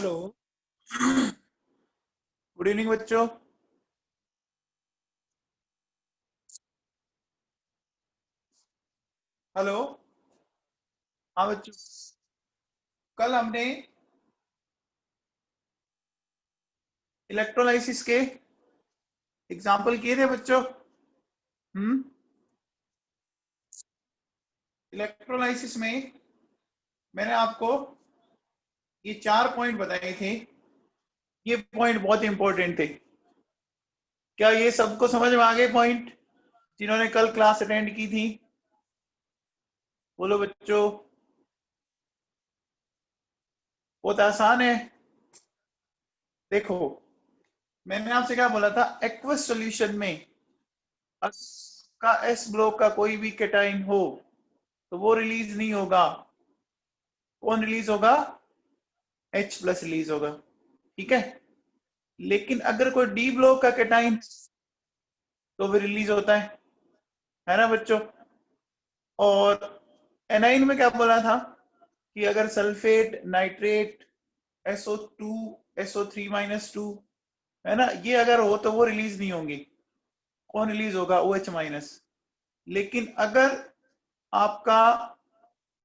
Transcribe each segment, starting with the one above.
Hello, good evening बच्चों। Hello. हाँ बच्चों, कल हमने इलेक्ट्रोलाइसिस के एग्जाम्पल किए थे बच्चों। इलेक्ट्रोलाइसिस में मैंने आपको ये 4 पॉइंट बताए थे। ये पॉइंट बहुत इंपॉर्टेंट थे। क्या ये सबको समझ में आ गए पॉइंट जिन्होंने कल क्लास अटेंड की थी? बोलो बच्चों। बहुत आसान है। देखो, मैंने आपसे क्या बोला था, एक्वस सॉल्यूशन में का एस ब्लॉक का कोई भी कैटाइन हो तो वो रिलीज नहीं होगा। कौन रिलीज होगा? H प्लस रिलीज होगा। ठीक है। लेकिन अगर कोई डी ब्लॉक का कैटाइन तो वो रिलीज होता है ना बच्चों? और एनाइन में क्या बोला था कि अगर सल्फेट, नाइट्रेट, SO2, SO3-2 है ना, ये अगर हो तो वो रिलीज नहीं होंगे। कौन रिलीज होगा? OH-। लेकिन अगर आपका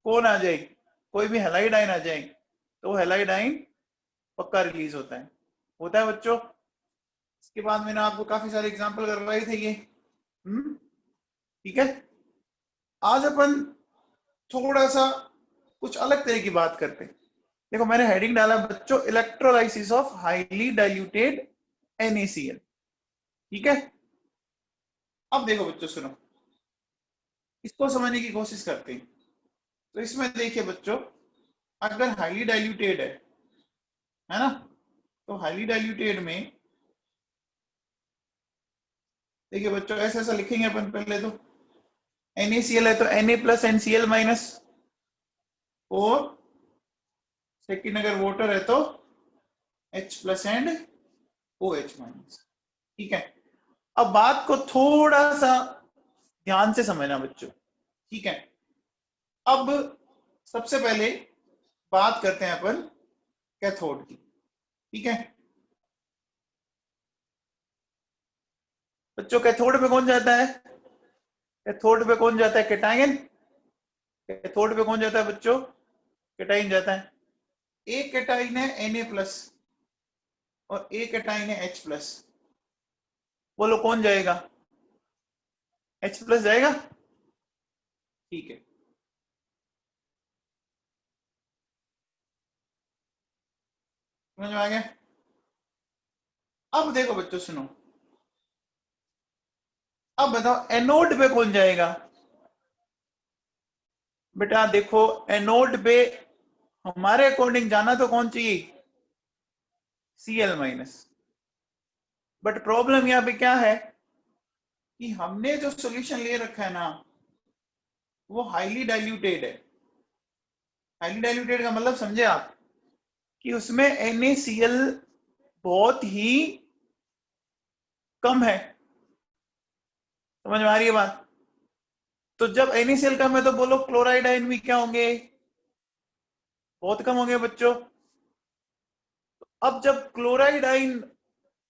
कौन आ जाए, कोई भी हेलाइड आयन आ जाए तो हेलाइड आयन पक्का रिलीज होता है बच्चों। इसके बाद मैंने आपको काफी सारे एग्जांपल करवाए थे ये। ठीक है। आज अपन थोड़ा सा कुछ अलग तरह की बात करते हैं। देखो, मैंने हेडिंग डाला बच्चों, electrolysis of highly diluted NaCl। ठीक है। अब देखो बच्चों, सुनो, इसको समझने की कोशिश करते हैं। तो इसमें देखिए बच्चों, अगर हाईली डाइल्यूटेड है ना, तो हाईली डाइल्यूटेड में देखिए बच्चों, ऐसा ऐसा लिखेंगे अपन। पहले तो NaCl है तो Na प्लस NCl माइनस, और सेकेंड अगर वाटर है तो H plus and OH minus. ठीक है। अब बात को थोड़ा सा ध्यान से समझना बच्चों। ठीक है। अब सबसे पहले बात करते हैं अपन कैथोड की। ठीक है बच्चों, कैथोड पे कौन जाता है? कैथोड पे कौन जाता है? कैटायन। कैथोड पे कौन जाता है बच्चों? कैटाइन जाता है। एक कैटाइन है Na प्लस और एक कैटाइन है H प्लस। बोलो कौन जाएगा? H प्लस जाएगा। ठीक है। समझ में आ गया? अब देखो बच्चों, सुनो, अब बताओ एनोड पे कौन जाएगा? बेटा देखो, एनोड पे हमारे अकॉर्डिंग जाना तो कौन चाहिए? Cl minus. बट प्रॉब्लम यहाँ पे क्या है कि हमने जो सॉल्यूशन ले रखा है ना, वो हाईली डाइल्यूटेड है। हाईली डाइल्यूटेड का मतलब समझे आप कि उसमें NaCl बहुत ही कम है। समझ में आ रही है बात? तो जब NaCl कम है तो बोलो क्लोराइड आयन भी क्या होंगे? बहुत कम होंगे बच्चों। अब जब क्लोराइड आयन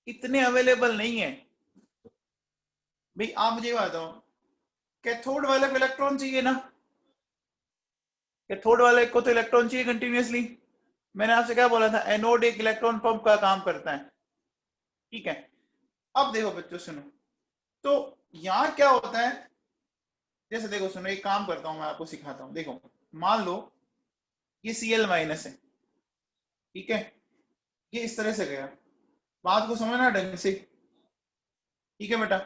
इतने अवेलेबल नहीं है, भाई आप मुझे बताओ, कैथोड वाले को इलेक्ट्रॉन चाहिए ना? कैथोड वाले को तो इलेक्ट्रॉन चाहिए कंटिन्यूअसली। मैंने आपसे क्या बोला था? एनोड एक इलेक्ट्रॉन पंप का काम करता है। ठीक है। अब देखो बच्चों, सुनो, तो यहां क्या होता है, जैसे देखो सुनो, एक काम करता हूं, मैं आपको सिखाता हूं। देखो, मान लो ये Cl माइनस है। ठीक है। ये इस तरह से गया। बात को समझना ढंग से। ठीक है बेटा।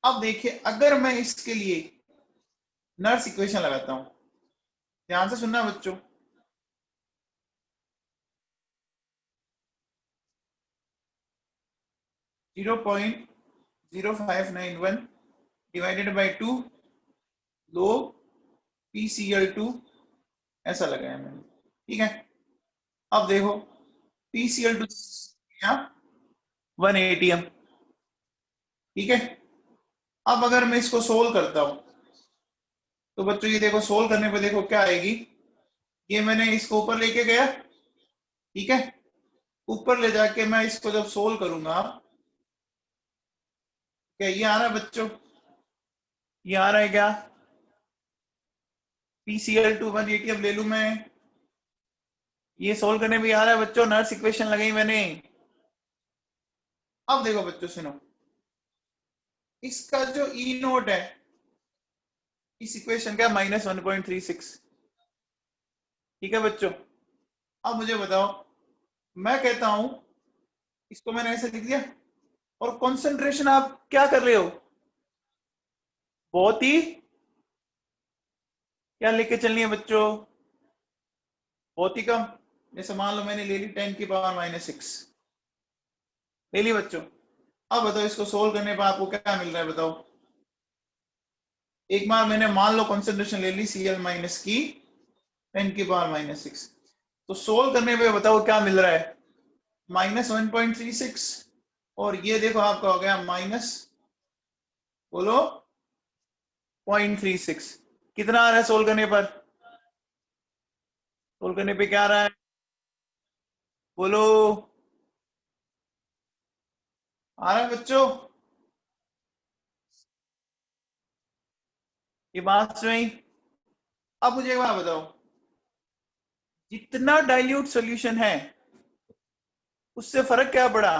अब देखिए, अगर मैं इसके लिए नर्स इक्वेशन लगाता हूं, ध्यान से सुनना बच्चों। Zero point 0591 divided by 2 log PCl2 ऐसा लगाया मैंने। ठीक है। अब देखो, PCl2 1 ATM। ठीक है। अब अगर मैं इसको सोल्व करता हूं तो बच्चों ये देखो, सोल्व करने पे देखो क्या आएगी। ये मैंने इसको ऊपर लेके गया। ठीक है। ऊपर ले जाके मैं इसको जब सोल्व करूंगा, क्या ये आ रहा है बच्चों? ये आ रहा है क्या? PCl2 180 अब ले लू मैं, ये सोल्व करने भी आ रहा है बच्चों, नर्स इक्वेशन लगाई मैंने। अब देखो बच्चों सुनो, इसका जो ई नोट है इस इक्वेशन का -1.36, ठीक है बच्चों। अब मुझे बताओ, मैं कहता हूं इसको मैंने ऐसे लिख दिया, और कंसंट्रेशन आप क्या कर रहे हो, बहुत ही क्या लेके चलनी है बच्चों, बहुत ही कम। जैसे मान लो मैंने ले ली 10⁻⁻⁶ ले ली बच्चों। अब बताओ इसको सोल्व करने पर आपको क्या मिल रहा है बताओ। एक बार मैंने मान लो कंसंट्रेशन ले ली Cl माइनस की 10⁻⁻⁶, तो सोल्व करने पे बताओ क्या मिल रहा है, -1.36, और ये देखो आपका हो गया माइनस, बोलो 0.36। कितना आ रहा है सोल्व करने पर? सोल्व करने पे क्या आ रहा है, बोलो, आ रहा है बच्चों? ये बात सुनी? अब मुझे एक बात बताओ, जितना डाइल्यूट सॉल्यूशन है उससे फर्क क्या पड़ा?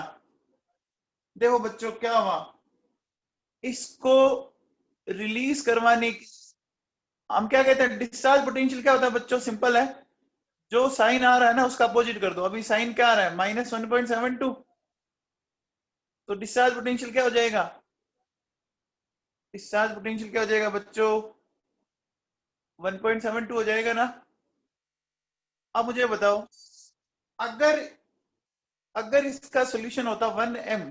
देखो बच्चों क्या हुआ, इसको रिलीज करवाने की हम क्या कहते हैं, डिस्चार्ज पोटेंशियल क्या होता है बच्चों, सिंपल है, जो साइन आ रहा है ना उसका अपोजिट कर दो। अभी साइन क्या आ रहा है, -1.72, तो डिस्चार्ज पोटेंशियल क्या हो जाएगा, डिस्चार्ज पोटेंशियल क्या हो जाएगा बच्चों, 1.72 हो जाएगा ना। अब मुझे बताओ, अगर अगर इसका सॉल्यूशन होता 1m,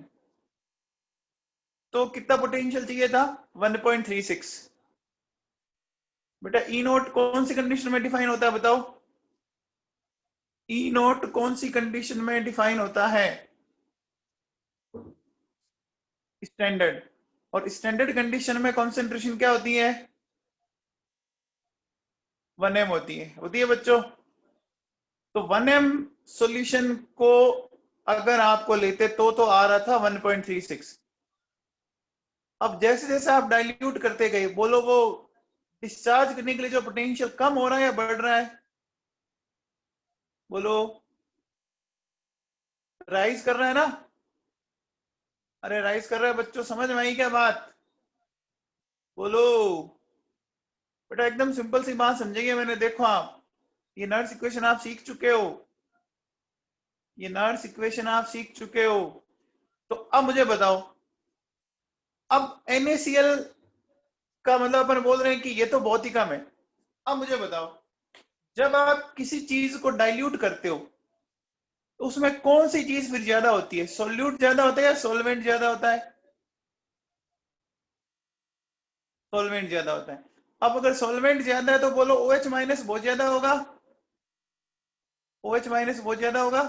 तो कितना पोटेंशियल चाहिए था, 1.36। बेटा ई नोट कौन सी कंडीशन में डिफाइन होता है बताओ, ई नोट कौन सी कंडीशन में डिफाइन होता है, स्टैंडर्ड। और स्टैंडर्ड कंडीशन में कॉन्सेंट्रेशन क्या होती है, 1m होती है बच्चों। तो 1m सॉल्यूशन को अगर आपको लेते तो आ रहा था 1.36। अब जैसे जैसे आप डाइल्यूट करते गए, बोलो वो डिस्चार्ज करने के लिए जो पोटेंशियल कम हो रहा है या बढ़ रहा है, बोलो, राइज कर रहा है ना। अरे राइज कर रहा है बच्चों, समझ में आई क्या बात, बोलो। बेटा एकदम सिंपल सी बात समझेंगे मैंने, देखो आप ये नर्स इक्वेशन आप सीख चुके हो, ये नर्स इक्वेशन आप सीख चुके हो। तो अब मुझे बताओ, अब NaCl का मतलब अपन बोल रहे हैं कि ये तो बहुत ही कम है। अब मुझे बताओ, जब आप किसी चीज को डाइल्यूट करते हो तो उसमें कौन सी चीज फिर ज्यादा होती है, सोल्यूट ज्यादा होता है या सोलवेंट ज्यादा होता है, सोलवेंट ज्यादा होता है। अब अगर सोलवेंट ज्यादा है तो बोलो OH माइनस बहुत ज्यादा होगा, OH माइनस बहुत ज्यादा होगा।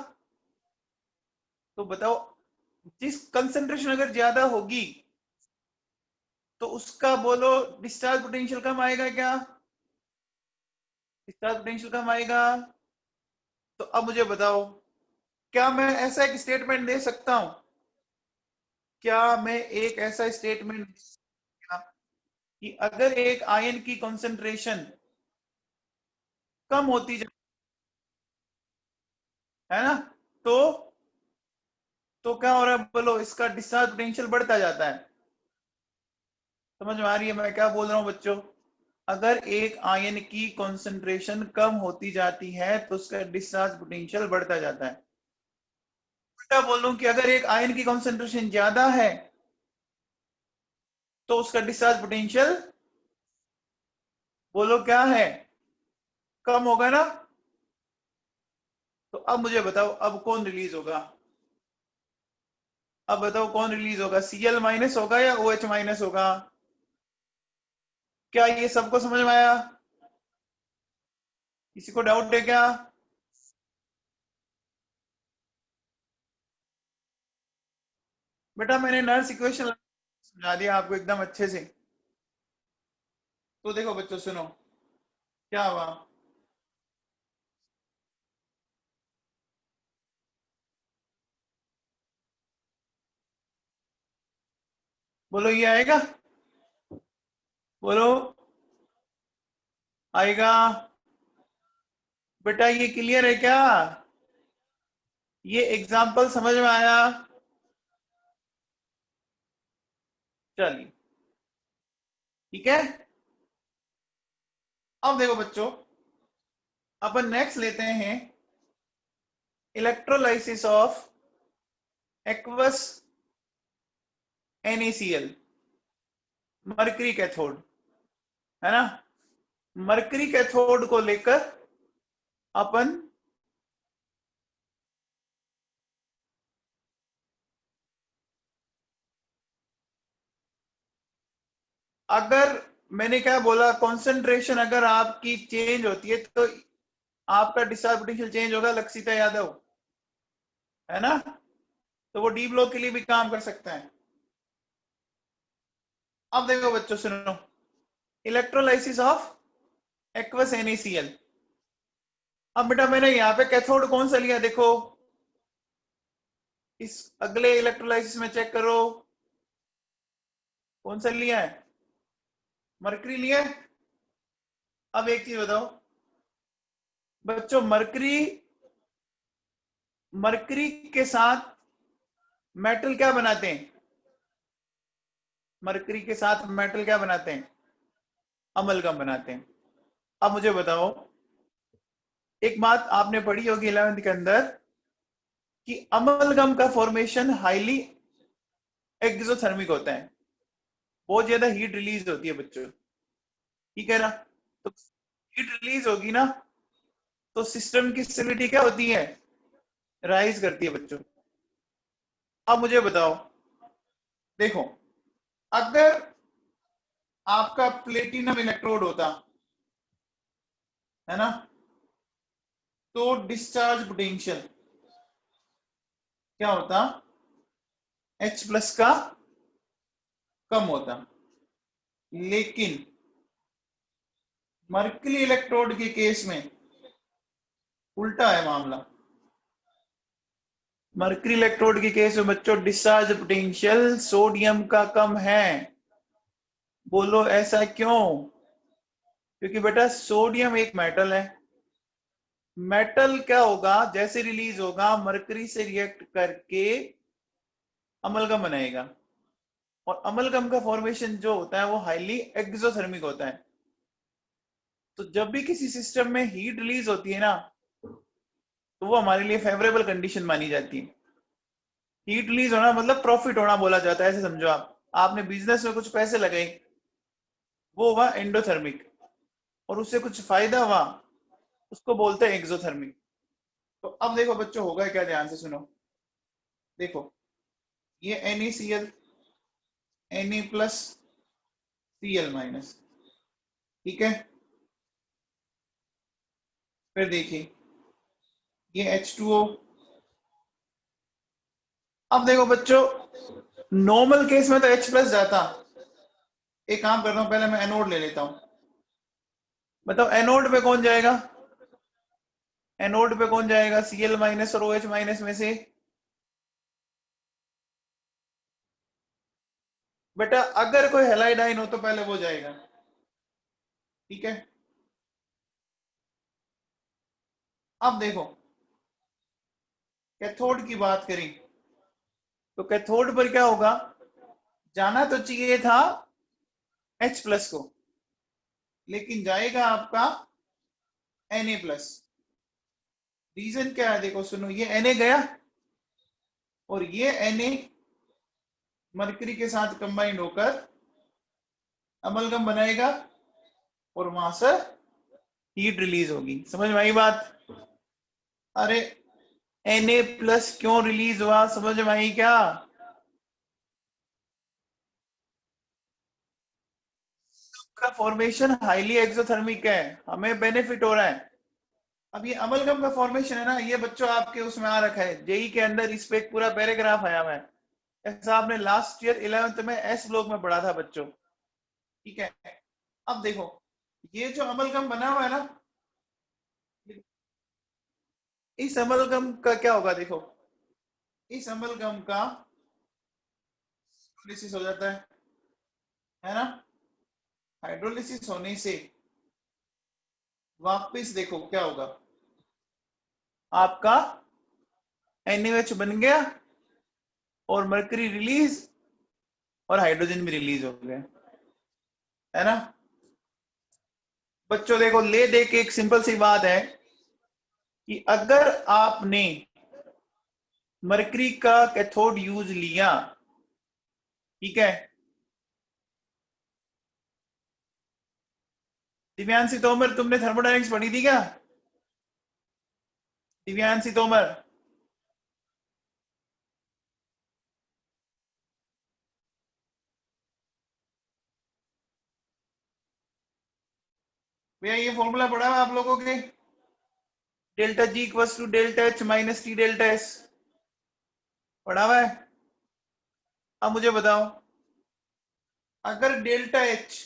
तो बताओ, जिस कंसेंट्रेशन अगर ज्यादा होगी तो उसका बोलो डिस्चार्ज पोटेंशियल कम आएगा क्या, डिस्चार्ज पोटेंशियल कम आएगा। तो अब मुझे बताओ, क्या मैं ऐसा एक स्टेटमेंट दे सकता हूं, क्या मैं एक ऐसा स्टेटमेंट कि अगर एक आयन की कंसंट्रेशन कम होती जाए, है ना, तो तो क्या हो रहा है बोलो, इसका डिस्चार्ज पोटेंशियल बढ़ता जाता है। समझ में आ रही है मैं क्या बोल रहा हूं बच्चों? अगर एक आयन की कंसंट्रेशन कम होती जाती है तो उसका डिस्चार्ज पोटेंशियल बढ़ता जाता है। उल्टा बोलूं कि अगर एक आयन की कंसंट्रेशन ज्यादा है तो उसका डिस्चार्ज पोटेंशियल, बोलो क्या है, कम होगा ना। तो अब मुझे बताओ, अब कौन रिलीज होगा, अब बताओ कौन रिलीज होगा, Cl माइनस होगा या OH माइनस होगा? क्या ये सबको समझ में आया, किसी को डाउट है क्या? बेटा मैंने नर्स इक्वेशन समझा दिया आपको एकदम अच्छे से। तो देखो बच्चों सुनो, क्या हुआ, बोलो ये आएगा, बोलो आएगा। बेटा ये क्लियर है क्या? ये एग्जाम्पल समझ में आया? चलिए ठीक है। अब देखो बच्चों, अपन नेक्स्ट लेते हैं electrolysis of aqueous NaCl, mercury cathode, है ना। मरकरी कैथोड को लेकर अपन अगर, मैंने क्या बोला, कंसंट्रेशन अगर आपकी चेंज होती है तो आपका डिस्चार्ज पोटेंशियल चेंज होगा, लक्षिता यादव, है ना। तो वो डी ब्लॉक के लिए भी काम कर सकता है। अब देखो बच्चों सुनो, इलेक्ट्रोलाइसिस ऑफ एक्वस NaCl। अब बेटा मैंने यहाँ पे कैथोड कौन सा लिया देखो, इस अगले इलेक्ट्रोलाइसिस में चेक करो कौन सा लिया है, मरकरी लिया है। अब एक चीज बताओ बच्चों, मरकरी, मरकरी के साथ मेटल क्या बनाते हैं, मरकरी के साथ मेटल क्या बनाते हैं, अमलगम बनाते हैं। अब मुझे बताओ, एक बात आपने पढ़ी होगी 11वीं के अंदर कि अमलगम का फॉर्मेशन हाईली एक्सोथर्मिक होता है, बहुत ज्यादा हीट रिलीज होती है बच्चों, ठीक है ना। तो हीट रिलीज होगी ना, तो सिस्टम की स्टेबिलिटी क्या होती है, राइज करती है बच्चों। अब मुझे बताओ, देखो अगर आपका प्लेटिनम इलेक्ट्रोड होता, है ना, तो डिस्चार्ज पोटेंशियल क्या होता, H+ का कम होता। लेकिन मर्करी इलेक्ट्रोड के केस में उल्टा है मामला। मर्करी इलेक्ट्रोड के केस में बच्चों डिस्चार्ज पोटेंशियल सोडियम का कम है। बोलो ऐसा क्यों? क्योंकि बेटा सोडियम एक मेटल है, मेटल क्या होगा, जैसे रिलीज होगा मरकरी से रिएक्ट करके अमलगम बनाएगा, और अमलगम का फॉर्मेशन जो होता है वो हाईली एक्सोथर्मिक होता है। तो जब भी किसी सिस्टम में हीट रिलीज होती है ना, तो वो हमारे लिए फेवरेबल कंडीशन मानी जाती है। हीट रिलीज होना मतलब प्रॉफिट होना बोला जाता है, ऐसे समझो आप, आपने बिजनेस में कुछ पैसे लगाए, वो हुआ एंडोथर्मिक, और उससे कुछ फायदा हुआ, उसको बोलते हैं एक्सोथर्मिक। तो अब देखो बच्चों होगा क्या, ध्यान से सुनो। देखो ये NaCl, Na+Cl-, ठीक है। फिर देखिए ये H2O। अब देखो बच्चों, नॉर्मल केस में तो H+ जाता। एक काम करता हूं, पहले मैं एनोड ले लेता हूं। बताओ एनोड पे कौन जाएगा, एनोड पे कौन जाएगा, Cl- और OH- में से। बेटा अगर कोई हेलाइड आयन हो तो पहले वो जाएगा, ठीक है। अब देखो कैथोड की बात करें, तो कैथोड पर क्या होगा, जाना तो चाहिए था H+ को, लेकिन जाएगा आपका Na+। रीजन क्या है देखो सुनो, ये Na गया और ये Na मरकरी के साथ कंबाइंड होकर अमलगम बनाएगा, और वहां से हीट रिलीज होगी। समझ में आई बात? अरे Na+ क्यों रिलीज हुआ, समझ में आई क्या? का फॉर्मेशन हाईली एक्सोथर्मिक है, हमें बेनिफिट हो रहा है। अब ये अमलगम का फॉर्मेशन है ना, ये बच्चों आपके उसमें आ रखा है, जेई के अंदर इस पे एक पूरा पैराग्राफ आया हुआ है। ऐसा आपने लास्ट ईयर 11th में एस ब्लॉक में पढ़ा था बच्चों, ठीक है। अब देखो ये जो अमलगम बना हुआ है ना, इस अमलगम का क्या होगा देखो, इस अमलगम का लिसिस हो जाता है, है ना। हाइड्रोलिसिस होने से वापस देखो क्या होगा, आपका NaOH बन गया और मरकरी रिलीज और हाइड्रोजन भी रिलीज हो गया, है ना। बच्चों देखो, ले दे के एक सिंपल सी बात है कि अगर आपने मरकरी का कैथोड यूज लिया, ठीक है, दिव्यांशी तोमर तुमने थर्मोडायनेमिक्स पढ़ी थी क्या? दिव्यांशी तोमर, भैया ये फॉर्मूला पढ़ा है आप लोगों के, delta G equals to delta H minus T delta S, पढ़ा हुआ है। अब मुझे बताओ, अगर डेल्टा एच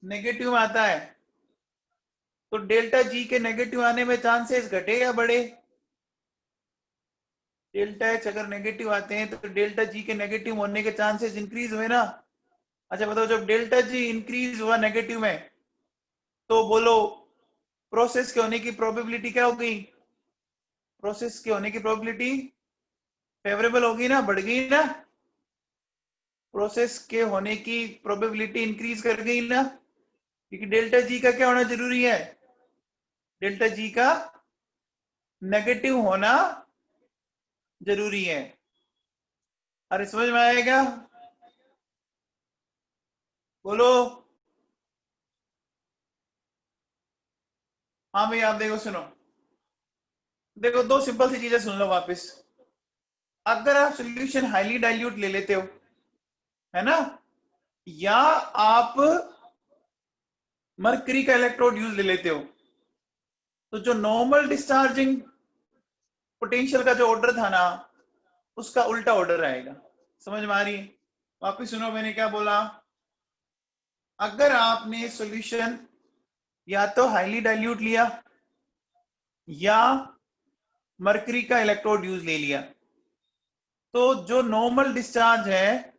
नेगेटिव आता है तो डेल्टा जी के नेगेटिव आने में चांसेस घटे या बढ़े? डेल्टा एच अगर नेगेटिव आते हैं तो डेल्टा जी के नेगेटिव होने के चांसेस इंक्रीज हुए ना। अच्छा बताओ, जब डेल्टा जी इंक्रीज हुआ नेगेटिव में, तो बोलो प्रोसेस के होने की प्रोबेबिलिटी क्या हो गई? प्रोसेस के होने की प्रोबेबिलिटी फेवरेबल होगी ना, बढ़ गई ना। प्रोसेस के होने की प्रोबेबिलिटी इंक्रीज कर गई ना, क्योंकि डेल्टा जी का क्या होना जरूरी है? डेल्टा जी का नेगेटिव होना जरूरी है। अरे समझ में आएगा? बोलो। हाँ भाई, आप देखो, सुनो, देखो दो सिंपल सी चीजें सुन लो वापस। अगर आप सोल्यूशन हाईली डाइल्यूट ले लेते हो, है ना, या आप मरकरी का इलेक्ट्रोड यूज ले लेते हो, तो जो नॉर्मल डिस्चार्जिंग पोटेंशियल का जो ऑर्डर था ना, उसका उल्टा ऑर्डर आएगा। समझ में आ रही है? वापिस सुनो मैंने क्या बोला। अगर आपने सॉल्यूशन या तो हाईली डाइल्यूट लिया या मरकरी का इलेक्ट्रोड यूज ले लिया, तो जो नॉर्मल डिस्चार्ज है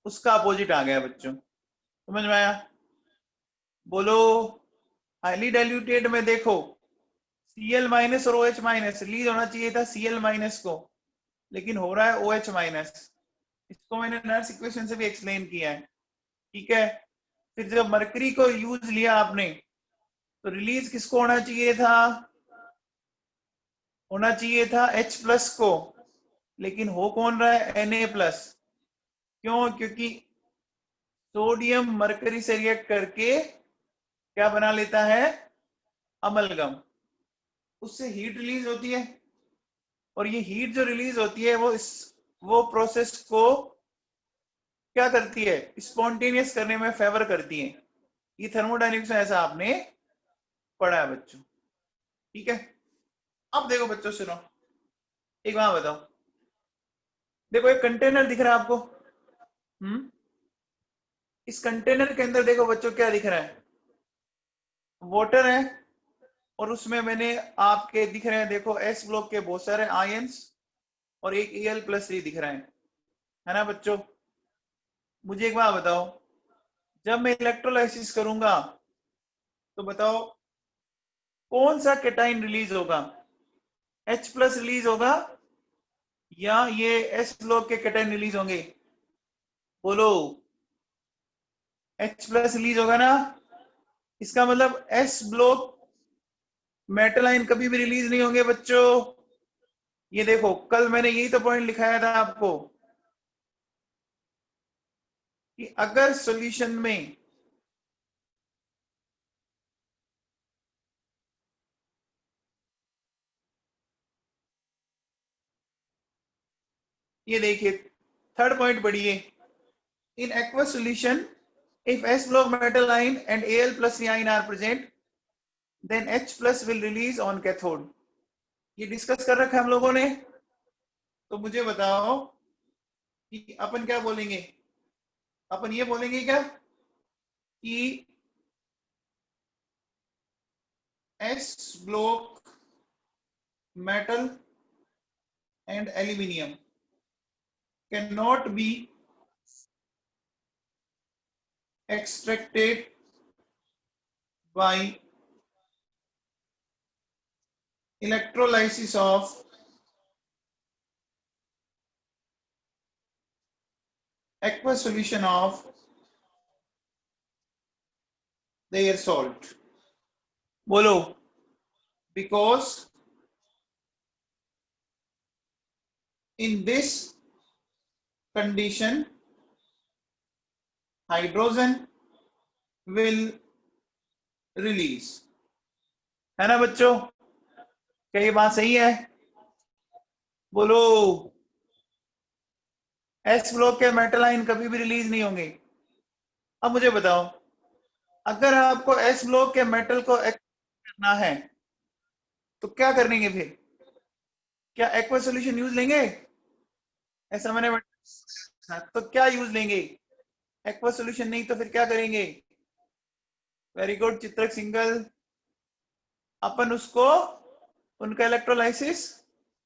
उसका अपोजिट आ गया बच्चों। समझ में आया? बोलो। हाईली डाइल्यूटेड में देखो, Cl माइनस और OH माइनस, रिलीज होना चाहिए था Cl माइनस को, लेकिन हो रहा है OH माइनस। इसको मैंने नर्स इक्वेशन से भी एक्सप्लेन किया है, ठीक है। फिर जब मरकरी को यूज लिया आपने, तो रिलीज किसको होना चाहिए था? होना चाहिए था H प्लस को, लेकिन हो कौन रहा है? Na plus. क्यों? क्योंकि सोडियम मरकरी से रिएक्ट करके क्या बना लेता है? अमलगम। उससे हीट रिलीज होती है, और ये हीट जो रिलीज होती है वो प्रोसेस को क्या करती है? स्पॉन्टेनियस करने में फेवर करती है। ये थर्मोडायनेमिक्स में ऐसा आपने पढ़ा है बच्चों, ठीक है। अब देखो बच्चों, सुनो, एक बात बताओ, देखो एक कंटेनर दिख रहा है आपको, इस कंटेनर के अंदर देखो बच्चों क्या दिख रहा है? वाटर है, और उसमें मैंने आपके दिख रहे हैं, देखो एस ब्लॉक के बहुत सारे आयंस और एक Al+3 दिख रहा है ना बच्चों। मुझे एक बात बताओ, जब मैं इलेक्ट्रोलाइसिस करूंगा तो बताओ कौन सा केटाइन रिलीज होगा? H+ रिलीज होगा या ये एस ब्लॉक के केटाइन रिलीज होंगे? बोलो। H+ रिलीज होगा ना। इसका मतलब एस ब्लॉक मेटल आयन कभी भी रिलीज नहीं होंगे बच्चों। ये देखो, कल मैंने यही तो पॉइंट लिखाया था आपको कि अगर सॉल्यूशन में ये देखिए, थर्ड पॉइंट पढ़िए। इन aqueous solution, if S block metal ion and Al+ ion are present, then H+ will release on cathode। ये डिस्कस कर रखा है हम लोगों ने। तो मुझे बताओ कि अपन क्या बोलेंगे? अपन ये बोलेंगे क्या कि S block metal and aluminium cannot be extracted by electrolysis of aqueous solution of their salt. बोलो, because in this condition hydrogen will release. है ना बच्चों, क्या ये बात सही है? बोलो, एस ब्लॉक के मेटल आयन कभी भी रिलीज नहीं होंगे। अब मुझे बताओ, अगर आपको एस ब्लॉक के मेटल को करना है तो क्या करेंगे फिर? क्या एक्वा सॉल्यूशन यूज लेंगे? ऐसा मैंने तो क्या यूज लेंगे? एक्वा सॉल्यूशन नहीं तो फिर क्या करेंगे? वेरी गुड चित्रक सिंगल। अपन उसको उनका इलेक्ट्रोलाइसिस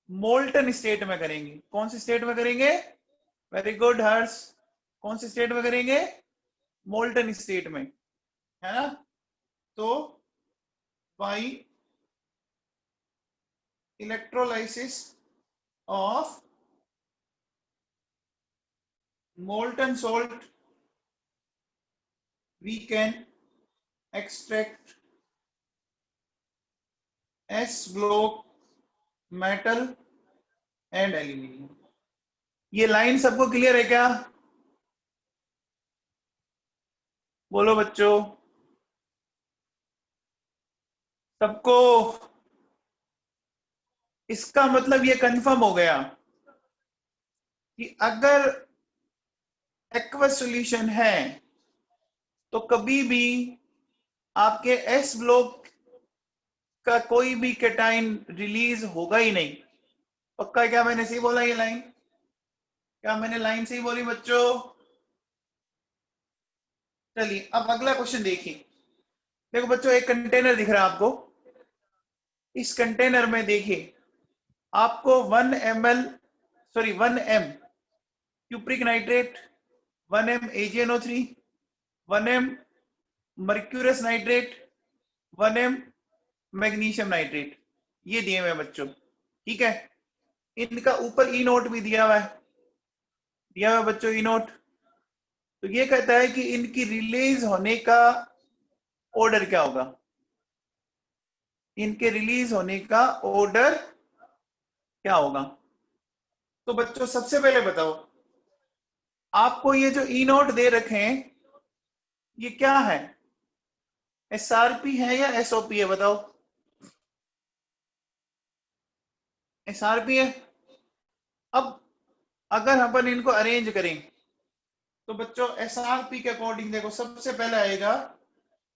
मोल्टन स्टेट में करेंगे। कौन सी स्टेट में करेंगे? वेरी गुड हर्ष, कौन सी स्टेट में करेंगे? मोल्टन स्टेट में, है ना? तो by electrolysis of molten salt we can extract S block metal and aluminium। ये लाइन सबको क्लियर है क्या? बोलो बच्चों, सबको? इसका मतलब ये कंफर्म हो गया कि अगर एक्वस सॉल्यूशन है तो कभी भी आपके एस ब्लॉक का कोई भी कैटाइन रिलीज होगा ही नहीं। पक्का? क्या मैंने सही बोला ये लाइन? क्या मैंने लाइन सही बोली बच्चों? चलिए अब अगला क्वेश्चन देखिए। देखो बच्चों, एक कंटेनर दिख रहा है आपको। इस कंटेनर में देखिए आपको 1 ml sorry 1 m cupric nitrate, 1 m AgNO3, 1 m mercurous nitrate, 1 m magnesium nitrate, ये दिए हुए बच्चों। ठीक है, इनका ऊपर ई नोट भी दिया हुआ है, दिया हुआ बच्चों ई नोट। तो ये कहता है कि इनकी रिलीज होने का ऑर्डर क्या होगा? इनके रिलीज होने का ऑर्डर क्या होगा? तो बच्चों सबसे पहले बताओ, आपको ये जो ई नोट दे रखे हैं ये क्या है? एसआरपी है या एसओपी है? बताओ। एसआरपी है। अब अगर अपन इनको अरेंज करें तो बच्चों एसआरपी के अकॉर्डिंग देखो, सबसे पहले आएगा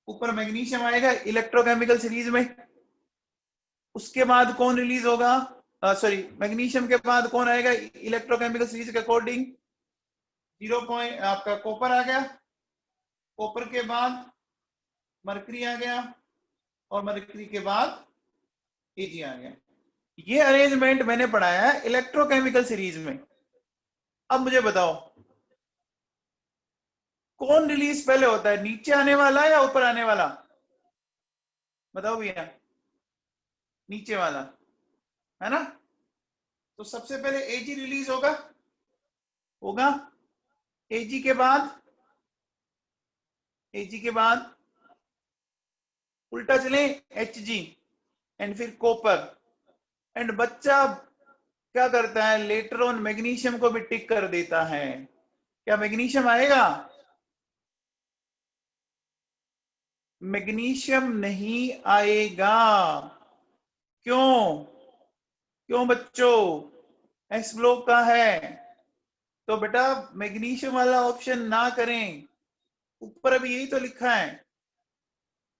ऊपर मैग्नीशियम आएगा इलेक्ट्रोकेमिकल सीरीज में। उसके बाद कौन रिलीज होगा? सॉरी, मैग्नीशियम के बाद कौन आएगा इलेक्ट्रोकेमिकल सीरीज के अकॉर्डिंग? 0 पॉइंट आपका कॉपर आ गया, कॉपर के बाद मरकरी आ गया, और मरकरी के बाद एजी आ गया। ये अरेंजमेंट मैंने पढ़ाया है इलेक्ट्रोकेमिकल सीरीज में। अब मुझे बताओ कौन रिलीज पहले होता है, नीचे आने वाला या ऊपर आने वाला? बताओ भैया। नीचे वाला, है ना? तो सबसे पहले एजी रिलीज होगा, होगा। एजी के बाद, एजी के बाद उल्टा चले एच जी, एंड फिर कॉपर। एंड बच्चा क्या करता है, लेटर ऑन मैग्नीशियम को भी टिक कर देता है। क्या मैग्नीशियम आएगा? मैग्नीशियम नहीं आएगा। क्यों? क्यों बच्चों? एस ब्लॉक का है तो बेटा मैग्नीशियम वाला ऑप्शन ना करें। ऊपर अभी यही तो लिखा है।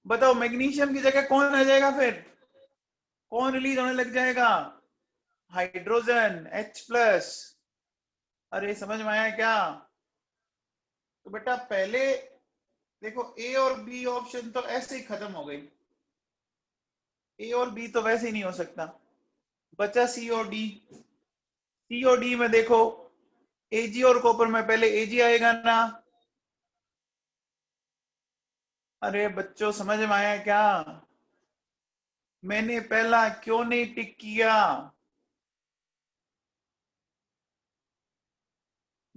बताओ मैग्नीशियम की जगह कौन आ जाएगा फिर? कौन रिलीज होने लग जाएगा? Hydrogen H+। अरे समझ में आया क्या? तो बेटा पहले देखो, ए और बी ऑप्शन तो ऐसे ही खत्म हो गई। ए और बी तो वैसे ही नहीं हो सकता। बचा सी और डी। सी और डी में देखो, एजी और कॉपर में पहले एजी आएगा ना, अरे बच्चों समझ में आया क्या? मैंने पहला क्यों नहीं टिक किया?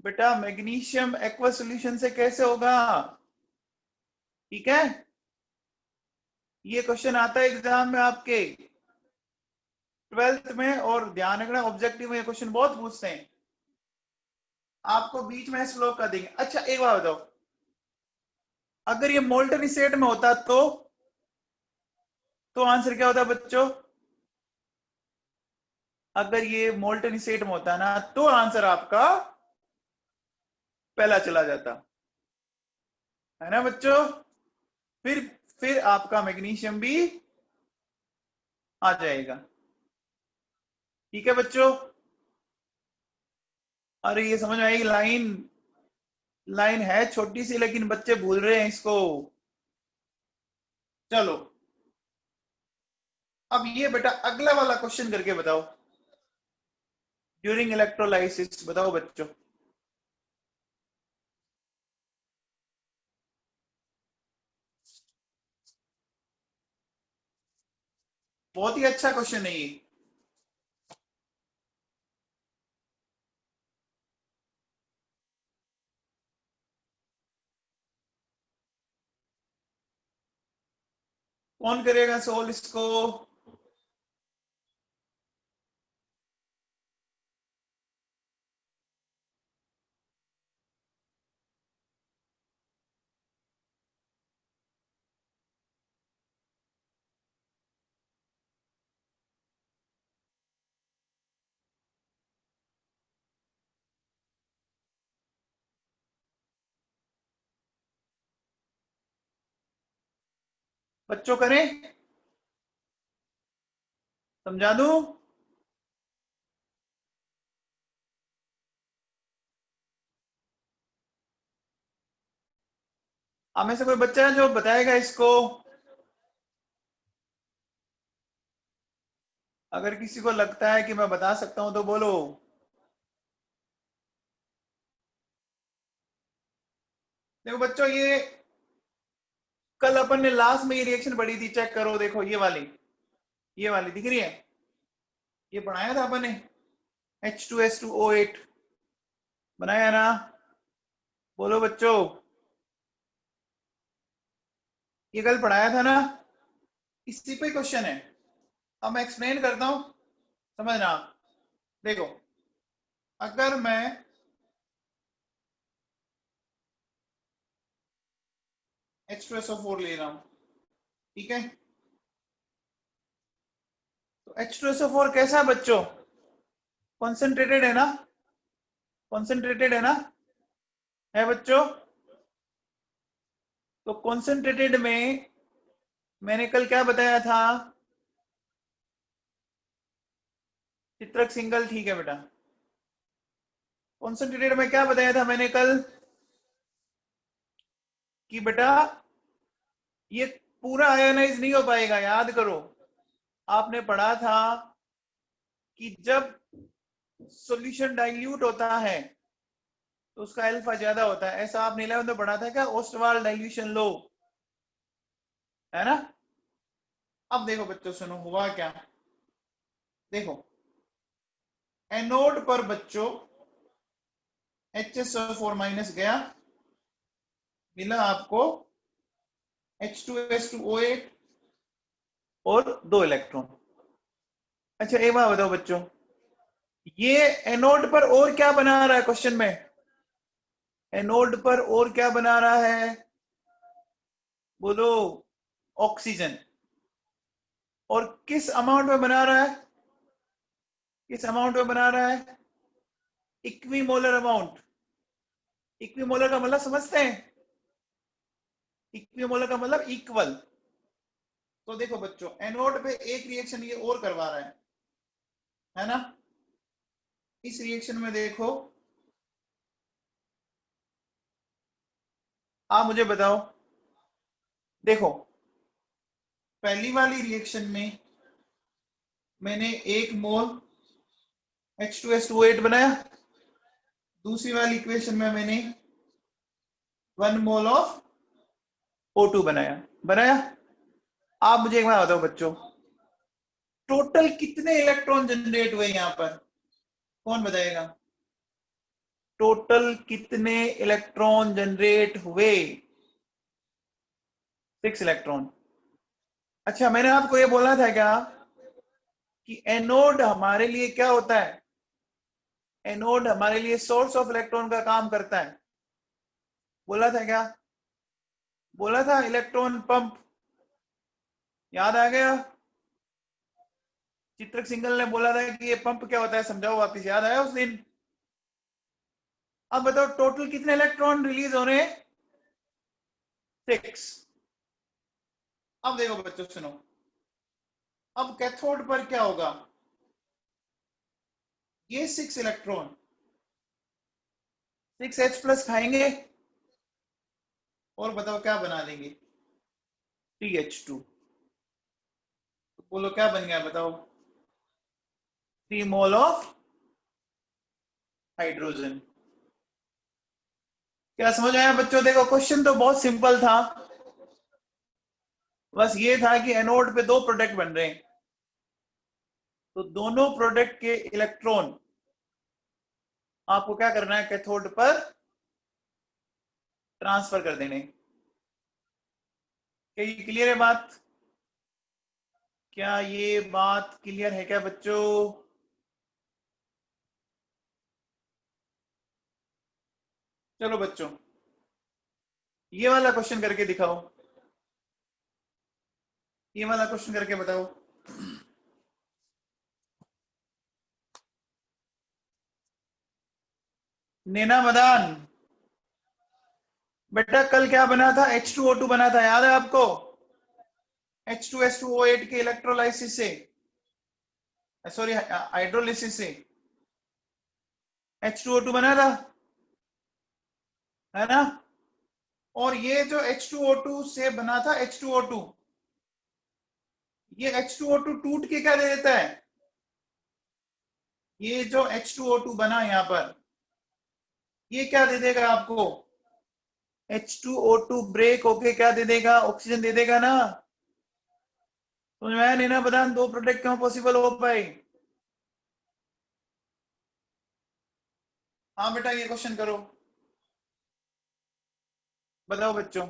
बेटा मैग्नीशियम एक्वा सॉल्यूशन से कैसे होगा? ठीक है, ये क्वेश्चन आता है एग्जाम में आपके 12th में, और ध्यान रखना ऑब्जेक्टिव में ये क्वेश्चन बहुत पूछते हैं। आपको बीच में स्लो कर देंगे। अच्छा एक बात बताओ, अगर ये मोल्टन स्टेट में होता तो आंसर क्या होता बच्चों? अगर ये मोल्टन स्टेट में होता ना तो आंसर आपका पहला चला जाता, है ना बच्चों? फिर फिर आपका मैग्नीशियम भी आ जाएगा। ठीक है बच्चों? अरे ये समझ में आएगी लाइन? लाइन है छोटी सी लेकिन बच्चे भूल रहे हैं इसको। चलो अब ये बेटा अगला वाला क्वेश्चन करके बताओ। ड्यूरिंग इलेक्ट्रोलाइसिस बताओ बच्चों। बहुत ही अच्छा क्वेश्चन है ये। कौन करेगा सोल्व इसको? बच्चों करें? समझा दूं? हमें से कोई बच्चा है जो बताएगा इसको? अगर किसी को लगता है कि मैं बता सकता हूं तो बोलो। देखो बच्चों, कल अपन ने लास्ट में ये रिएक्शन पढ़ी थी, चेक करो, देखो ये वाली दिख रही है? ये पढ़ाया था अपन ने, H2S2O8 बनाया ना? बोलो बच्चों, ये कल पढ़ाया था ना? इसी पे क्वेश्चन है। अब मैं एक्सप्लेन करता हूं, समझना। देखो, अगर मैं H2SO4 ले रहा हूं, ठीक है, तो H2SO4 कैसा है बच्चों? कॉन्सेंट्रेटेड है ना? कॉन्सेंट्रेटेड है ना? है बच्चों? तो कॉन्सेंट्रेटेड में मैंने कल क्या बताया था? चित्रक सिंगल, ठीक है बेटा। कॉन्सेंट्रेटेड में क्या बताया था मैंने कल? कि बेटा ये पूरा आयोनाइज नहीं हो पाएगा, याद करो। आपने पढ़ा था कि जब सॉल्यूशन डाइल्यूट होता है तो उसका अल्फा ज्यादा होता है, ऐसा आपने 11th में पढ़ा था क्या? ओस्टवाल डाइल्यूशन लो, है ना? अब देखो बच्चों, सुनो हुआ क्या। देखो, एनोड पर बच्चों HSO4- गया, मिला आपको H2S2O8 और 2 इलेक्ट्रॉन। अच्छा एक बात बताओ बच्चों, ये एनोड पर और क्या बना रहा है क्वेश्चन में? एनोड पर और क्या बना रहा है? बोलो। ऑक्सीजन। और किस अमाउंट में बना रहा है? किस अमाउंट में बना रहा है? Equimolar amount. इक्विमोलर का मतलब समझते हैं? इक्विमोलर का मतलब इक्वल। तो देखो बच्चों, एनोड पे एक रिएक्शन ये और करवा रहा है ना? इस रिएक्शन में देखो, आप मुझे बताओ। देखो, पहली वाली रिएक्शन में मैंने 1 मोल H2S2O8 बनाया। दूसरी वाली इक्वेशन में मैंने 1 मोल ऑफ O2 बनाया बनाया। आप मुझे एक बार बताओ बच्चों, टोटल कितने इलेक्ट्रॉन जनरेट हुए यहां पर, कौन बताएगा? टोटल कितने इलेक्ट्रॉन जनरेट हुए? 6 इलेक्ट्रॉन। अच्छा, मैंने आपको ये बोला था क्या कि एनोड हमारे लिए क्या होता है? एनोड हमारे लिए सोर्स ऑफ इलेक्ट्रॉन का काम करता है, बोला था क्या? बोला था इलेक्ट्रॉन पंप, याद आ गया? चित्रक सिंगल ने बोला था कि ये पंप क्या होता है, समझाओ वापिस, याद आया उस दिन? अब बताओ टोटल कितने इलेक्ट्रॉन रिलीज हो रहे हैं? 6। अब देखो बच्चों सुनो, अब कैथोड पर क्या होगा? ये 6 इलेक्ट्रॉन 6H+ खाएंगे और बताओ क्या बना देंगे? TH2। तो बोलो क्या बन गया बताओ? 3 मोल ऑफ हाइड्रोजन। क्या समझ आया बच्चों? देखो क्वेश्चन तो बहुत सिंपल था, बस ये था कि एनोड पे 2 प्रोडक्ट बन रहे हैं, तो दोनों प्रोडक्ट के इलेक्ट्रॉन आपको क्या करना है? कैथोड पर ट्रांसफर कर देने। क्या ये क्लियर है बात? क्या ये बात क्लियर है क्या बच्चों? चलो बच्चों, ये वाला क्वेश्चन करके दिखाओ, ये वाला क्वेश्चन करके बताओ। नैना मदान, बेटा कल क्या बना था? H2O2 बना था, याद है आपको? H2S2O8 के इलेक्ट्रोलाइसिस से, सॉरी हाइड्रोलिसिस से H2O2 बना था, है ना? और ये जो H2O2 से बना था H2O2, ये H2O2 टूट के क्या दे देता है? ये जो H2O2 बना यहां पर, ये क्या दे देगा आपको? H2O2 ब्रेक होके क्या दे देगा? ऑक्सीजन दे देगा ना? तो मैं नहीं ना बता, 2 प्रोडक्ट क्यों पॉसिबल हो पाए? हाँ बेटा ये क्वेश्चन करो, बताओ बच्चों।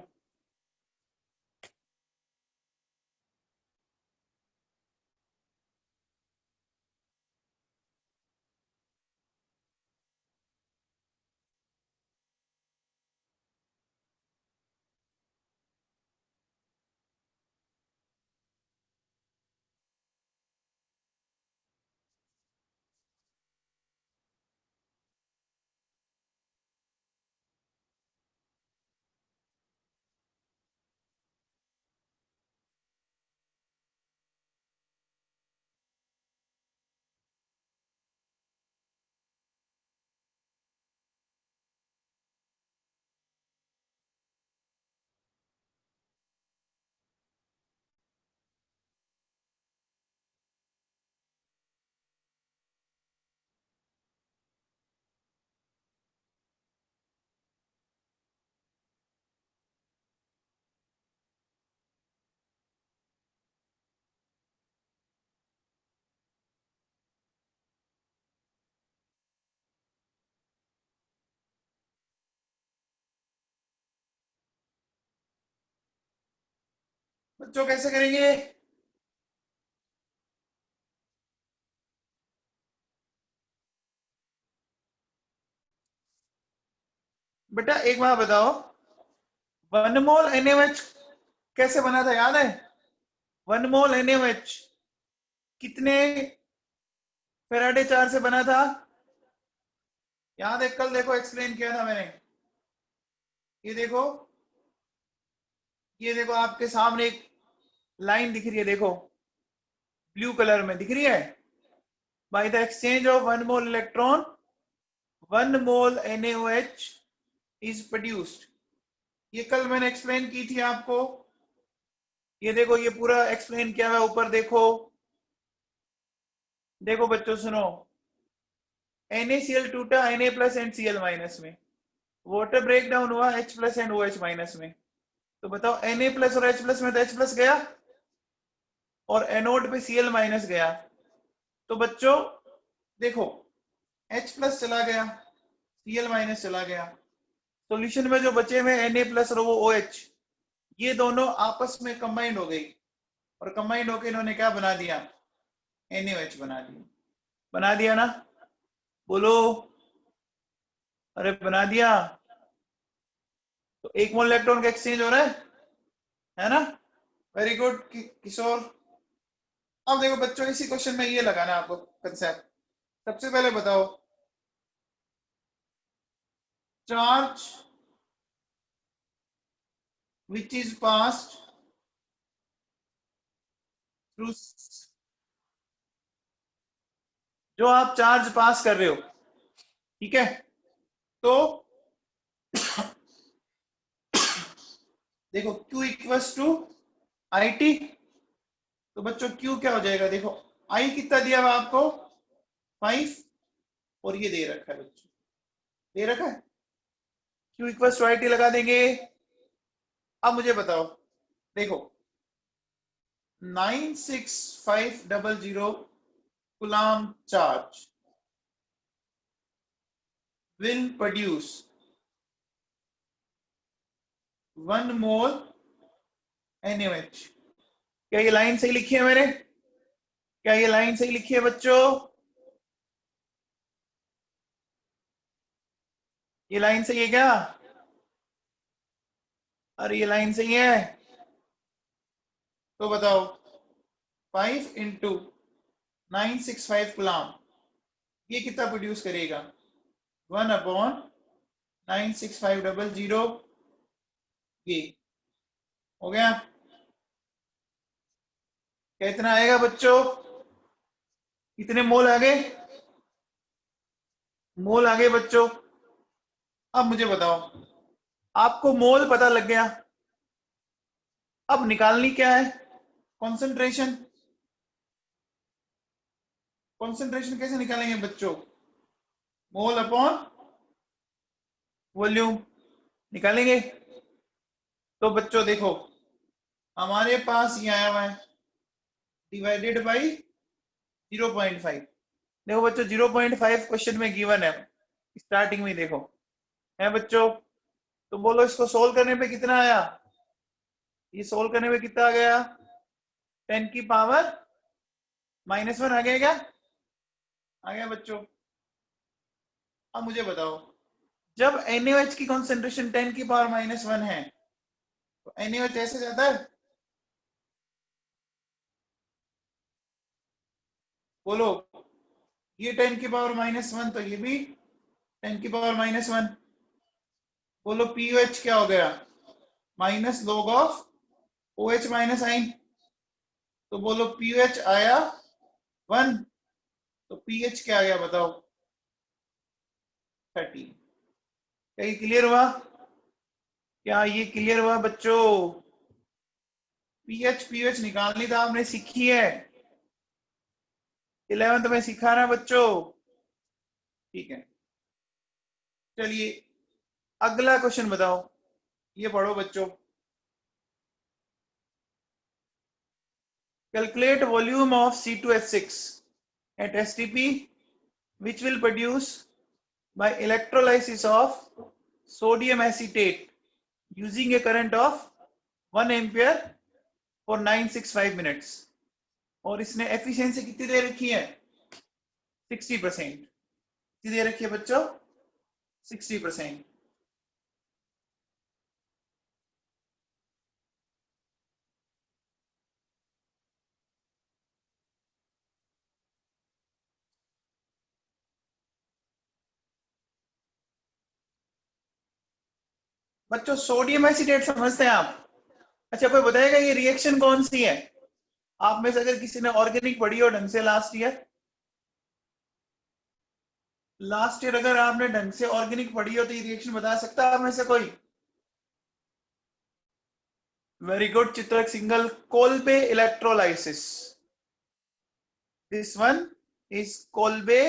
बच्चों कैसे करेंगे? बेटा एक बार बताओ, 1 मोल NaOH कैसे बना था, याद है? 1 मोल NaOH कितने फेराडे चार्ज से बना था? याद है? कल देखो एक्सप्लेन किया था मैंने। ये देखो, ये देखो आपके सामने एक लाइन दिख रही है, देखो ब्लू कलर में दिख रही है। By the exchange of 1 mole electron 1 mole NaOH is produced. ये कल मैंने एक्सप्लेन की थी आपको। ये देखो, ये पूरा एक्सप्लेन किया हुआ ऊपर देखो। देखो बच्चों सुनो, NaCl टूटा Na+ एंड Cl- में, वाटर ब्रेक डाउन हुआ H+ एंड OH- में, तो बताओ Na प्लस और H प्लस में तो H प्लस गया और एनोड पे Cl माइनस गया। तो बच्चों देखो H प्लस चला गया, Cl माइनस चला गया, सॉल्यूशन में जो बचे हुए Na प्लस और वो OH, ये दोनों आपस में कंबाइंड हो गई और कंबाइंड होकर इन्होंने क्या बना दिया, NaOH बना दिया ना, बोलो, अरे बना दिया। तो एक मोल इलेक्ट्रॉन का एक्सचेंज हो रहा है ना। वेरी गुड किशोर। अब देखो बच्चों इसी क्वेश्चन में ये लगाना है आपको कंसेप्ट। सबसे पहले बताओ charge which is passed through, जो आप चार्ज पास कर रहे हो, ठीक है, तो देखो Q इक्वल्स टू IT। तो बच्चों Q क्या हो जाएगा, देखो I कितना दिया हुआ आपको 5 और ये दे रखा है बच्चों, दे रखा है, Q इक्वल्स टू IT लगा देंगे। अब मुझे बताओ देखो 96500 coulomb charge will produce 1 mole NaOH। क्या ये लाइन सही लिखी है मैंने, क्या ये लाइन सही लिखी है बच्चों, ये लाइन सही है क्या, अरे ये लाइन सही है। तो बताओ 5 इंटू 965 कूलम्ब ये कितना प्रोड्यूस करेगा, 1/96500, ये हो गया। कितना आएगा बच्चों, कितने मोल आ गए, मोल आ गए बच्चों। अब मुझे बताओ आपको मोल पता लग गया, अब निकालनी क्या है, कॉन्सेंट्रेशन। कॉन्सेंट्रेशन कैसे निकालेंगे बच्चों, मोल अपॉन वॉल्यूम निकालेंगे। तो बच्चों देखो हमारे पास ये आया हुआ है डिवाइडेड बाई 0.5। देखो बच्चों 0.5 क्वेश्चन में गिवन है, स्टार्टिंग में देखो है बच्चों। तो बोलो इसको सोल्व करने पे कितना आया, ये सोल्व करने पे कितना आ गया, 10 की पावर -1 आ गया क्या, आ गया बच्चों। अब मुझे बताओ जब NaOH की कॉन्सेंट्रेशन 10 की पावर -1 है तो NaOH ऐसे जाता है, बोलो, ये 10 की पावर -1 तो ये भी 10 की पावर -1, बोलो POH क्या हो गया, minus log of OH minus आइन। तो बोलो POH आया 1 तो पीएच क्या आ गया बताओ 30। क्या ये क्लियर हुआ, क्या ये क्लियर हुआ बच्चों, पीएच निकालनी तो आपने सीखी है, 11th में सीखा ना बच्चों, ठीक है। चलिए अगला क्वेश्चन बताओ, ये पढ़ो बच्चों, calculate volume of C2H6 at STP which will produce by electrolysis of sodium acetate using a current of 1 ampere for 965 minutes। और इसने एफिशिएंसी कितनी दे रखी है 60%, कितनी दे रखी है बच्चों 60%। बच्चों सोडियम एसिटेट समझते हैं आप, अच्छा कोई बताएगा ये रिएक्शन कौन सी है, आप में से अगर किसी ने ऑर्गेनिक पढ़ी हो ढंग से लास्ट ईयर अगर आपने ढंग से ऑर्गेनिक पढ़ी हो तो ये रिएक्शन बता सकता है आप में से कोई, वेरी गुड चित्रक single, Kolbe electrolysis, this one is Kolbe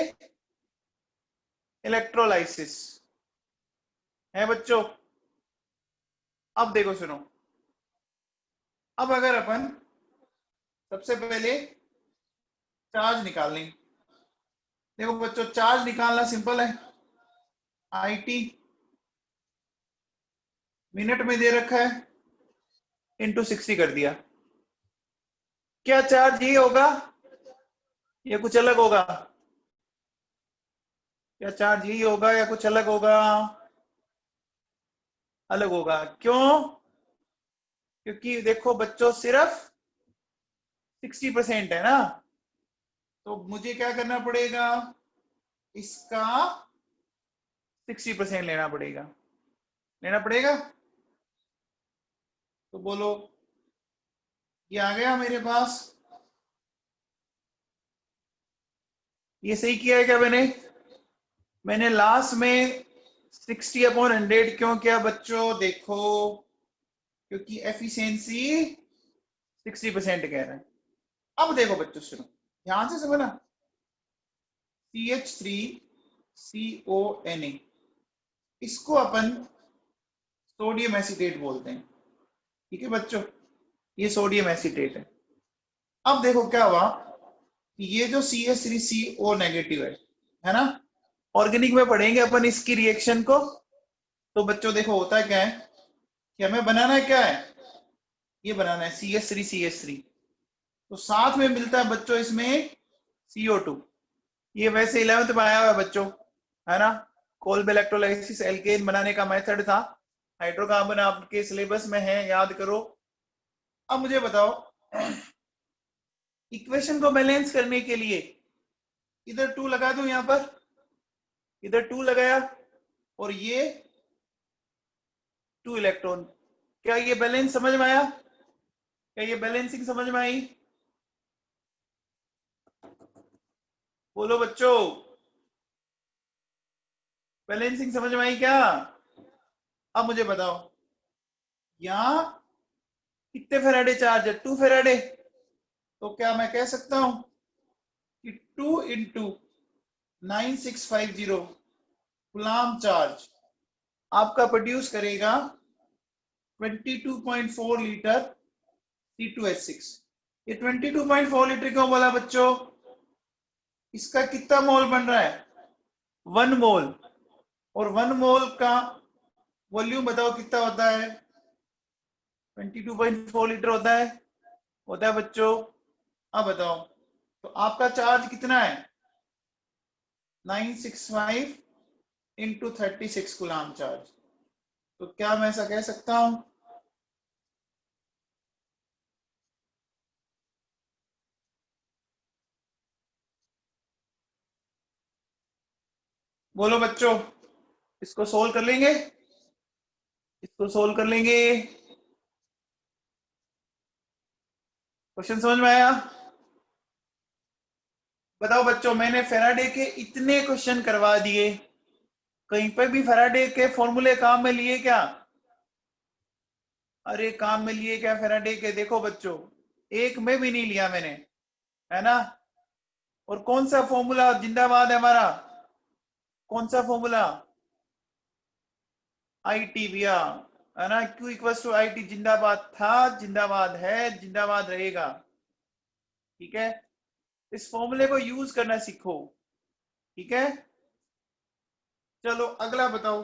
electrolysis है बच्चों। अब देखो सुनो अब अगर अपन सबसे पहले चार्ज निकाल लें, देखो बच्चों चार्ज निकालना सिंपल है, IT मिनट में दे रखा है, इंटू 60 कर दिया। क्या चार्ज ये होगा या कुछ अलग होगा? क्या चार्ज यही होगा या कुछ अलग होगा? अलग होगा। क्यों? क्योंकि देखो बच्चों सिर्फ 60% है ना, तो मुझे क्या करना पड़ेगा, इसका 60% लेना पड़ेगा, लेना पड़ेगा। तो बोलो, ये आ गया मेरे पास, ये सही किया है क्या मैंने? मैंने लास्ट में 60/100 क्यों किया बच्चों? देखो क्योंकि एफिशिएंसी 60% कह रहा है। अब देखो बच्चों सुनो, ध्यान से समझना, CH3CONA, इसको अपन सोडियम एसीटेट बोलते हैं, ठीक है बच्चों, ये सोडियम एसीटेट है। अब देखो क्या हुआ कि ये जो CH3CO नेगेटिव है ना, ऑर्गेनिक में पढ़ेंगे अपन इसकी रिएक्शन को। तो बच्चों देखो होता है क्या है कि हमें बनाना है क्या है, ये बनाना है CH3CH3, तो साथ में मिलता है बच्चों इसमें CO2। ये वैसे 11th में आया हुआ है बच्चों, है ना, कोल्ब इलेक्ट्रोलाइसिस एल्केन बनाने का मेथड था, हाइड्रोकार्बन आपके सिलेबस में है, याद करो। अब मुझे बताओ, इक्वेशन को बैलेंस करने के लिए इधर 2 लगा दूं, यहां पर इधर 2 लगाया और ये 2 इलेक्ट्रॉन, क्या ये बैलेंस समझ में आया? क्या ये बैलेंसिंग समझ में आई? बोलो बच्चों, बैलेंसिंग समझ में आई क्या? अब मुझे बताओ, यहां कितने फेराडे चार्ज है? 2 फेराडे। तो क्या मैं कह सकता हूं कि 2 इंटू 9650 गुलाम चार्ज आपका प्रोड्यूस करेगा 22.4 लीटर C2H6। ये 22.4 लीटर क्यों बोला बच्चों? इसका कितना मोल बन रहा है? 1 मोल, और 1 मोल का वॉल्यूम बताओ कितना होता है? 22.4 लीटर होता है बच्चों। अब बताओ, तो आपका चार्ज कितना है? 965 इंटू 36 गुलाम चार्ज। तो क्या मैं ऐसा कह सकता हूं? बोलो बच्चों, इसको सोल्व कर लेंगे, इसको सोल्व कर लेंगे। क्वेश्चन समझ में आया? बताओ बच्चों, मैंने फेराडे के इतने क्वेश्चन करवा दिए, कहीं पे भी फेराडे के फॉर्मूले काम में लिए क्या? अरे काम में लिए क्या फेराडे के? देखो बच्चों, एक में भी नहीं लिया मैंने, है ना। और कौन सा फॉर्मूला जिंदाबाद है हमारा? कौन सा फॉर्मूला? IT भैया, है ना, Q=IT, जिंदाबाद था, जिंदाबाद है, जिंदाबाद रहेगा, ठीक है। इस फॉर्मूले को यूज करना सीखो, ठीक है। चलो अगला बताओ,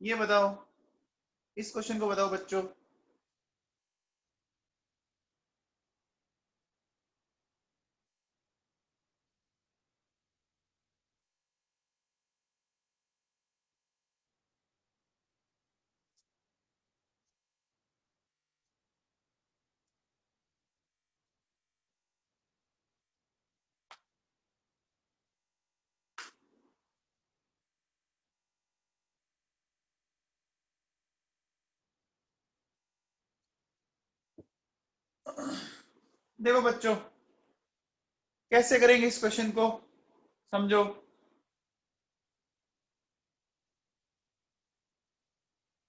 ये बताओ, इस क्वेश्चन को बताओ बच्चों। देखो बच्चों, कैसे करेंगे इस क्वेश्चन को, समझो।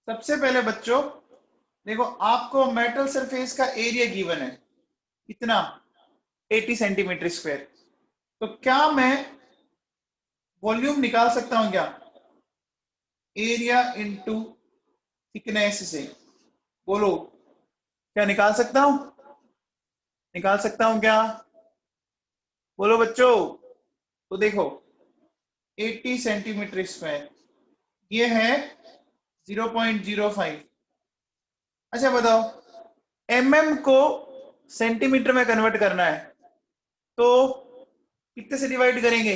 सबसे पहले बच्चों देखो, आपको मेटल सरफेस का एरिया गिवन है कितना? 80 सेंटीमीटर स्क्वायर। तो क्या मैं वॉल्यूम निकाल सकता हूं क्या? एरिया इनटू थिकनेस से, बोलो क्या निकाल सकता हूं? निकाल सकता हूं क्या? बोलो बच्चों। तो देखो 80 सेंटीमीटर स्क्वायर ये है 0.05। अच्छा बताओ, को सेंटीमीटर में कन्वर्ट करना है तो कितने से डिवाइड करेंगे?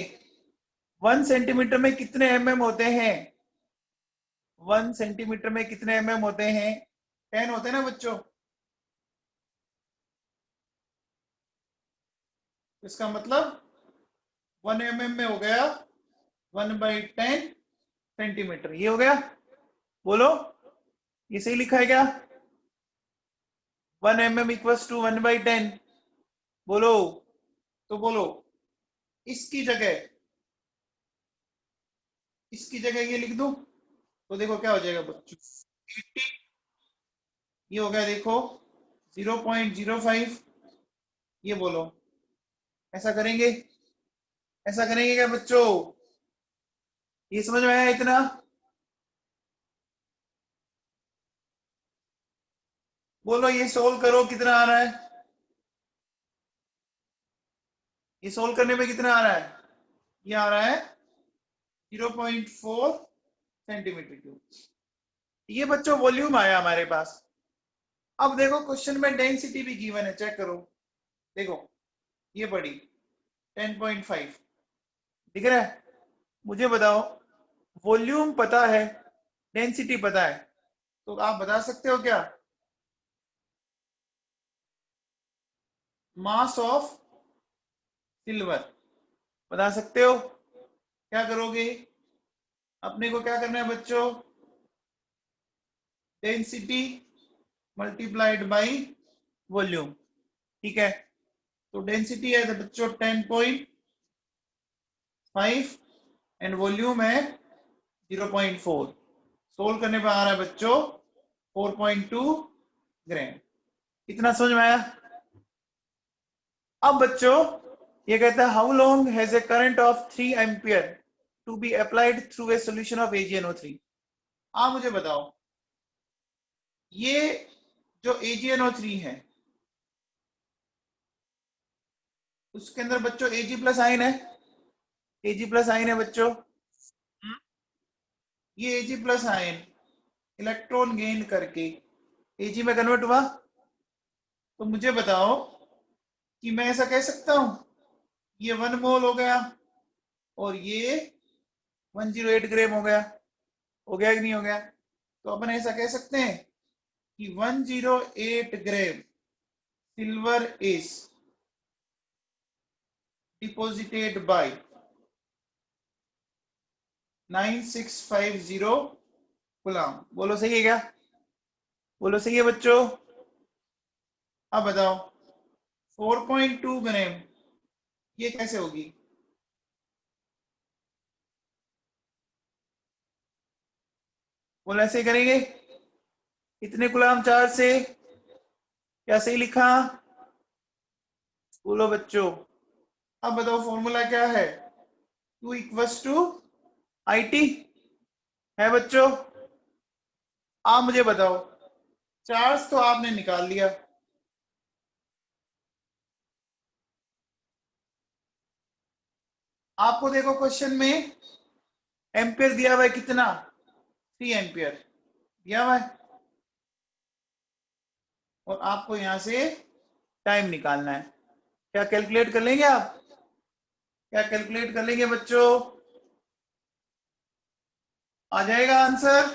1 सेंटीमीटर में कितने होते हैं? 1 सेंटीमीटर में कितने होते हैं? 10 होते हैं ना बच्चों। इसका मतलब 1 में हो गया 1/10 सेंटीमीटर, ये हो गया। बोलो ये सही लिखा है क्या? 1 इक्वल्स टू 1/10। बोलो तो बोलो इसकी जगह ये लिख दूं तो देखो क्या हो जाएगा बच्चों। 80 ये हो गया देखो 0.05। ये बोलो ऐसा करेंगे? ऐसा करेंगे क्या बच्चों? ये समझ में आया इतना? बोलो ये सोल्व करो कितना आ रहा है? ये सोल्व करने में कितना आ रहा है? ये आ रहा है 0.4 सेंटीमीटर क्यूब। ये बच्चों वॉल्यूम आया हमारे पास। अब देखो क्वेश्चन में डेंसिटी भी गिवन है, चेक करो। देखो ये पड़ी 10.5 दिख रहा है। मुझे बताओ वॉल्यूम पता है, डेंसिटी पता है, तो आप बता सकते हो क्या? मास ऑफ सिल्वर बता सकते हो? क्या करोगे? अपने को क्या करना है बच्चों? डेंसिटी मल्टीप्लाइड बाय वॉल्यूम, ठीक है। तो डेंसिटी है बच्चों 10.5 एंड वॉल्यूम है 0.4। सोल्व करने पर आ रहा है बच्चों 4.2 ग्राम। इतना समझ में आया? अब बच्चों ये कहता है how long has a current of 3 ampere to be applied through a solution of AgNO3। आप मुझे बताओ ये जो AgNO3 है उसके अंदर बच्चों Ag प्लस आयन है। Ag प्लस आयन है बच्चों। ये Ag plus ion electron gain करके Ag में कन्वर्ट हुआ। तो मुझे बताओ कि मैं ऐसा कह सकता हूं ये 1 मोल हो गया और ये 108 ग्राम हो गया। हो गया कि नहीं हो गया? तो अपन ऐसा कह सकते हैं कि 108 ग्राम सिल्वर इज डिपॉजिटेड बाय 9650 गुलाम। बोलो सही है क्या? बोलो सही है बच्चों? अब बताओ 4.2 ग्राम ये कैसे होगी? बोलो ऐसे ही करेंगे? इतने गुलाम चार्ज से क्या सही लिखा? बोलो बच्चों। अब बताओ फॉर्मूला क्या है? Q इक्वल्स टू IT है बच्चों। आप मुझे बताओ चार्ज तो आपने निकाल लिया, आपको देखो क्वेश्चन में एम्पियर दिया हुआ है कितना? 3 एम्पियर दिया हुआ है और आपको यहां से टाइम निकालना है। क्या कैलकुलेट कर लेंगे आप? क्या कैलकुलेट कर लेंगे बच्चों? आ जाएगा आंसर?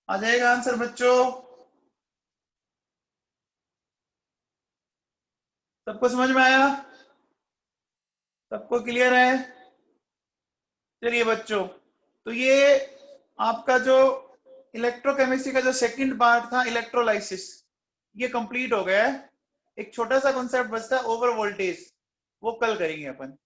आ जाएगा आंसर बच्चों? सबको समझ में आया? सबको क्लियर है? चलिए बच्चों, तो ये आपका जो इलेक्ट्रोकेमिस्ट्री का जो सेकंड पार्ट था इलेक्ट्रोलाइसिस ये कंप्लीट हो गया है। एक छोटा सा कॉन्सेप्ट बचता है ओवर वोल्टेज, वो कल करेंगे अपन।